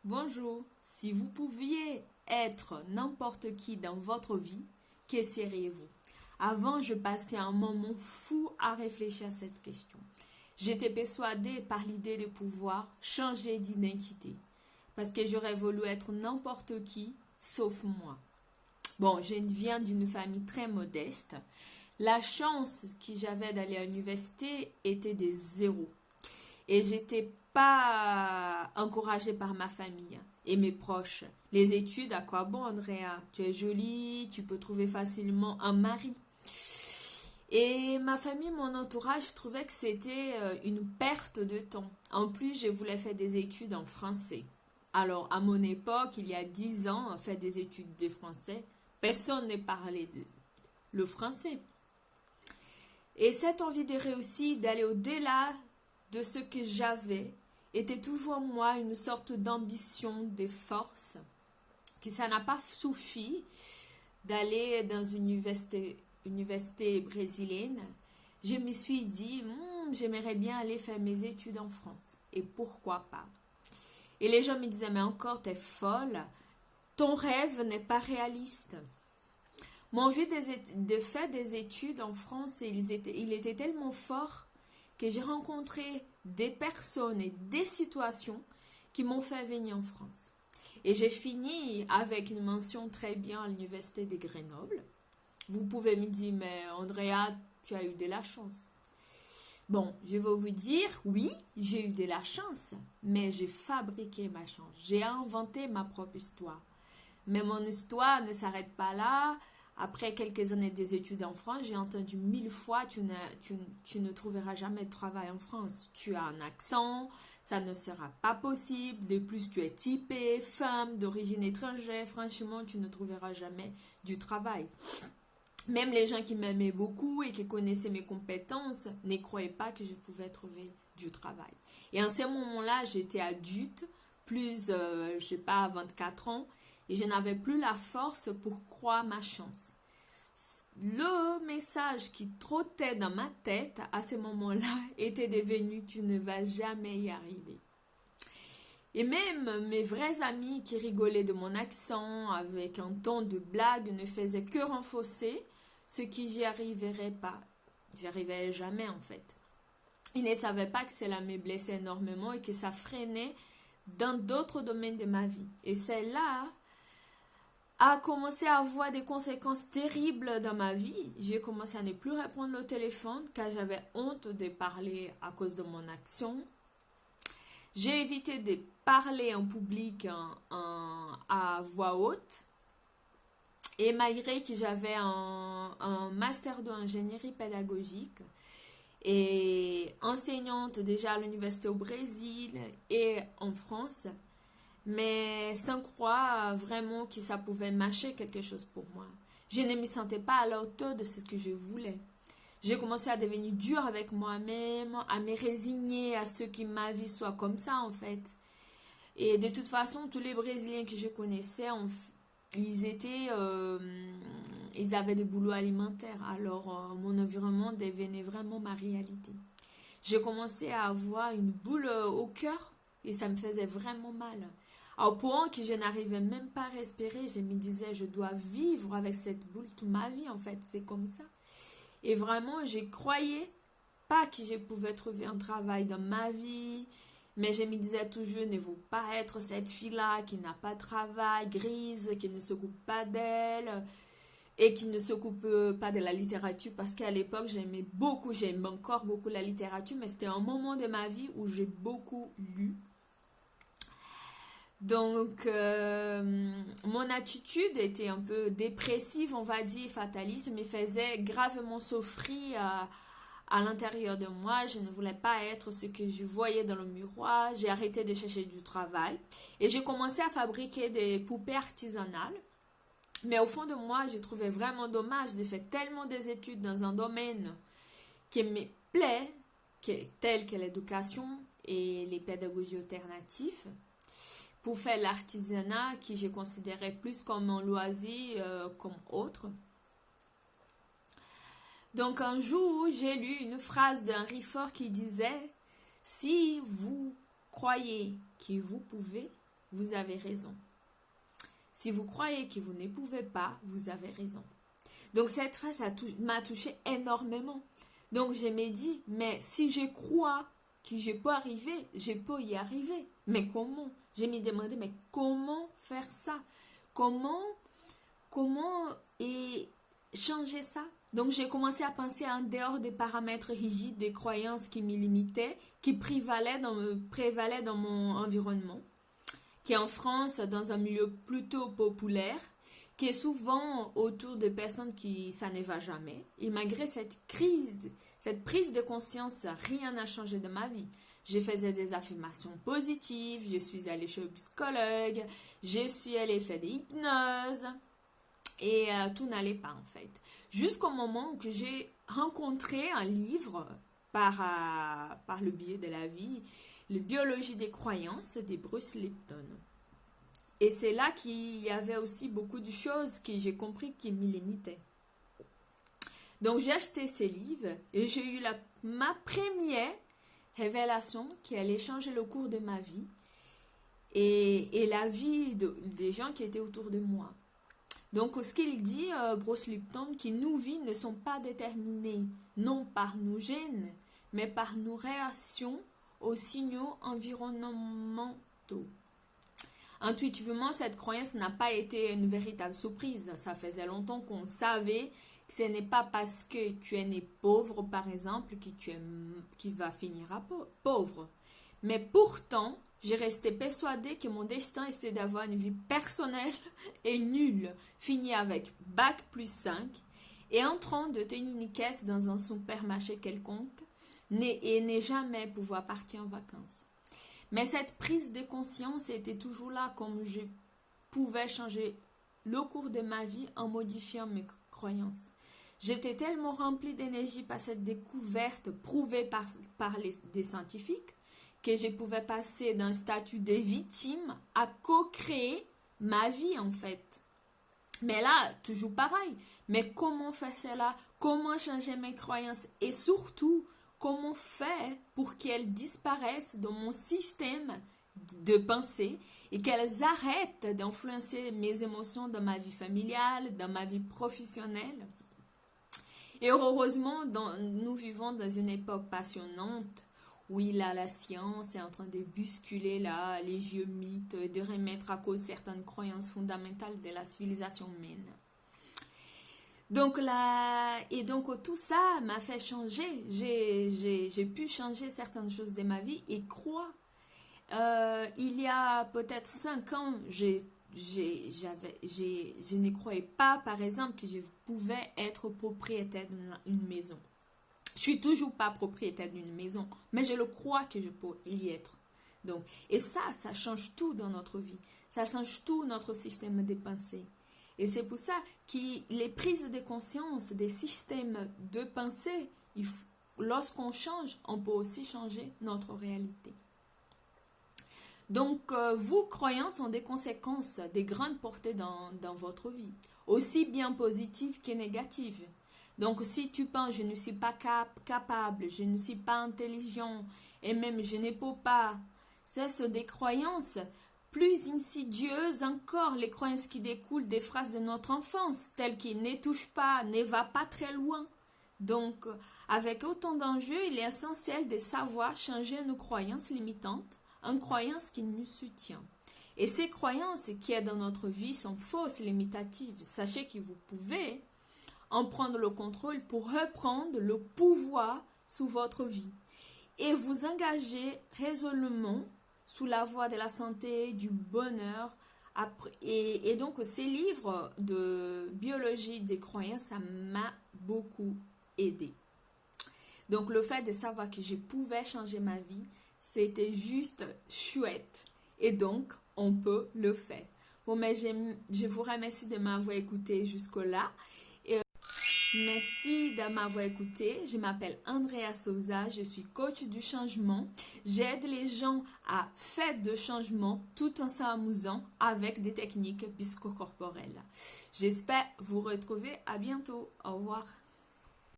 Bonjour, si vous pouviez être n'importe qui dans votre vie, que seriez-vous? Avant, je passais un moment fou à réfléchir à cette question. J'étais persuadée par l'idée de pouvoir changer d'identité, parce que j'aurais voulu être n'importe qui, sauf moi. Bon, je viens d'une famille très modeste. La chance que j'avais d'aller à l'université était des zéros. Et j'étais pas encouragée par ma famille et mes proches. Les études, à quoi bon, Andrea? Tu es jolie, tu peux trouver facilement un mari. Et ma famille, mon entourage, trouvait que c'était une perte de temps. En plus, je voulais faire des études en français. Alors, à mon époque, il y a 10 ans, faire des études de français, personne ne parlait le français. Et cette envie de réussir, d'aller au-delà de ce que j'avais, était toujours en moi une sorte d'ambition, de force, que ça n'a pas suffi d'aller dans une université brésilienne. Je me suis dit, j'aimerais bien aller faire mes études en France. Et pourquoi pas? Et les gens me disaient, mais encore, t'es folle. Ton rêve n'est pas réaliste. Mon envie de faire des études en France, il était tellement fort que j'ai rencontré des personnes et des situations qui m'ont fait venir en France. Et j'ai fini avec une mention très bien à l'université de Grenoble. Vous pouvez me dire, mais Andrea, tu as eu de la chance. Bon, je vais vous dire, oui, j'ai eu de la chance, mais j'ai fabriqué ma chance. J'ai inventé ma propre histoire. Mais mon histoire ne s'arrête pas là. Après quelques années des études en France, j'ai entendu 1000 fois, tu ne trouveras jamais de travail en France. Tu as un accent, ça ne sera pas possible. De plus, tu es typée, femme, d'origine étrangère. Franchement, tu ne trouveras jamais du travail. Même les gens qui m'aimaient beaucoup et qui connaissaient mes compétences ne croyaient pas que je pouvais trouver du travail. Et en ce moment-là, j'étais adulte, plus, je sais pas, 24 ans, et je n'avais plus la force pour croire ma chance. Le message qui trottait dans ma tête à ce moment-là était devenu tu ne vas jamais y arriver. Et même mes vrais amis qui rigolaient de mon accent avec un ton de blague ne faisaient que renforcer ce qui j'y arriverais pas. J'y arriverais jamais en fait. Ils ne savaient pas que cela me blessait énormément et que ça freinait dans d'autres domaines de ma vie. Et celle-là a commencé à avoir des conséquences terribles dans ma vie. J'ai commencé à ne plus répondre au téléphone car j'avais honte de parler à cause de mon action. J'ai évité de parler en public à voix haute. Et malgré que j'avais un master d'ingénierie pédagogique et enseignante déjà à l'université au Brésil et en France, mais sans croire vraiment que ça pouvait marcher quelque chose pour moi. Je ne me sentais pas à la hauteur de ce que je voulais. J'ai commencé à devenir dure avec moi-même, à me résigner à ce que ma vie soit comme ça en fait. Et de toute façon, tous les Brésiliens que je connaissais, ils avaient des boulots alimentaires. Alors, mon environnement devenait vraiment ma réalité. J'ai commencé à avoir une boule au cœur et ça me faisait vraiment mal. Au point que je n'arrivais même pas à respirer, je me disais, je dois vivre avec cette boule toute ma vie, en fait, c'est comme ça. Et vraiment, je croyais pas que je pouvais trouver un travail dans ma vie, mais je me disais toujours, ne veux pas être cette fille-là qui n'a pas de travail, grise, qui ne s'occupe pas d'elle et qui ne s'occupe pas de la littérature parce qu'à l'époque, j'aime encore beaucoup la littérature, mais c'était un moment de ma vie où j'ai beaucoup lu. Donc, mon attitude était un peu dépressive, on va dire, fataliste, me faisait gravement souffrir à l'intérieur de moi. Je ne voulais pas être ce que je voyais dans le miroir. J'ai arrêté de chercher du travail et j'ai commencé à fabriquer des poupées artisanales. Mais au fond de moi, je trouvais vraiment dommage de faire tellement des études dans un domaine qui me plaît, tel que l'éducation et les pédagogies alternatives, pour faire l'artisanat que je considérais plus comme un loisir comme autre. Donc un jour, j'ai lu une phrase d'Henry Ford qui disait « Si vous croyez que vous pouvez, vous avez raison. Si vous croyez que vous ne pouvez pas, vous avez raison. Donc cette phrase m'a touché énormément. Donc je me dis, mais si je crois que je peux arriver, je peux y arriver. Mais comment? Je me demandais, mais comment faire ça? Comment et changer ça? Donc j'ai commencé à penser en dehors des paramètres rigides, des croyances qui me limitaient, qui prévalaient dans mon environnement, qui est en France, dans un milieu plutôt populaire, qui est souvent autour de personnes qui ça ne va jamais. Et malgré cette prise de conscience, rien n'a changé de ma vie. Je faisais des affirmations positives, je suis allée chez le psychologue, je suis allée faire des hypnoses et tout n'allait pas en fait. Jusqu'au moment où j'ai rencontré un livre par le biais de la vie, le Biologie des croyances de Bruce Lipton. Et c'est là qu'il y avait aussi beaucoup de choses que j'ai compris qui me limitaient. Donc j'ai acheté ces livres et j'ai eu ma première révélation qui allait changer le cours de ma vie et la vie des gens qui étaient autour de moi. Donc ce qu'il dit, Bruce Lipton, que nos vies ne sont pas déterminées non par nos gènes, mais par nos réactions aux signaux environnementaux. Intuitivement, cette croyance n'a pas été une véritable surprise. Ça faisait longtemps qu'on savait que ce n'est pas parce que tu es né pauvre, par exemple, que qui va finir pauvre. Mais pourtant, j'ai resté persuadée que mon destin était d'avoir une vie personnelle et nulle, finie avec bac plus 5 et en train de tenir une caisse dans un supermarché quelconque et ne jamais pouvoir partir en vacances. Mais cette prise de conscience était toujours là, comme je pouvais changer le cours de ma vie en modifiant mes croyances. J'étais tellement remplie d'énergie par cette découverte prouvée par des scientifiques que je pouvais passer d'un statut de victime à co-créer ma vie en fait. Mais là, toujours pareil. Mais comment faire cela? Comment changer mes croyances? Et surtout, comment faire pour qu'elles disparaissent dans mon système de pensée et qu'elles arrêtent d'influencer mes émotions dans ma vie familiale, dans ma vie professionnelle? Et heureusement, nous vivons dans une époque passionnante où la science est en train de bousculer les vieux mythes, de remettre à cause certaines croyances fondamentales de la civilisation humaine. Donc tout ça m'a fait changer. J'ai pu changer certaines choses de ma vie et croire. Il y a peut-être 5 ans, je ne croyais pas, par exemple, que je pouvais être propriétaire d'une maison. Je suis toujours pas propriétaire d'une maison, mais je le crois que je peux y être. Donc, et ça change tout dans notre vie. Ça change tout notre système de pensée. Et c'est pour ça que les prises de conscience des systèmes de pensée, lorsqu'on change, on peut aussi changer notre réalité. Donc, vos croyances ont des conséquences, des grandes portées dans votre vie, aussi bien positives que négatives. Donc, si tu penses, je ne suis pas capable, je ne suis pas intelligent, et même je ne peux pas, ce sont des croyances plus insidieuses encore, les croyances qui découlent des phrases de notre enfance, telles qui ne touchent pas, ne va pas très loin. Donc, avec autant d'enjeux, il est essentiel de savoir changer nos croyances limitantes en croyances qui nous soutiennent. Et ces croyances qui est dans notre vie sont fausses, limitatives. Sachez que vous pouvez en prendre le contrôle pour reprendre le pouvoir sur votre vie et vous engager résolument sous la voie de la santé, du bonheur. Et donc, ces livres de biologie des croyances, ça m'a beaucoup aidé. Donc, le fait de savoir que je pouvais changer ma vie, c'était juste chouette. Et donc, on peut le faire. Bon, mais je vous remercie de m'avoir écouté jusque-là. Merci de m'avoir écouté. Je m'appelle Andrea Souza, je suis coach du changement. J'aide les gens à faire de changement tout en s'amusant avec des techniques psychocorporelles. J'espère vous retrouver à bientôt. Au revoir.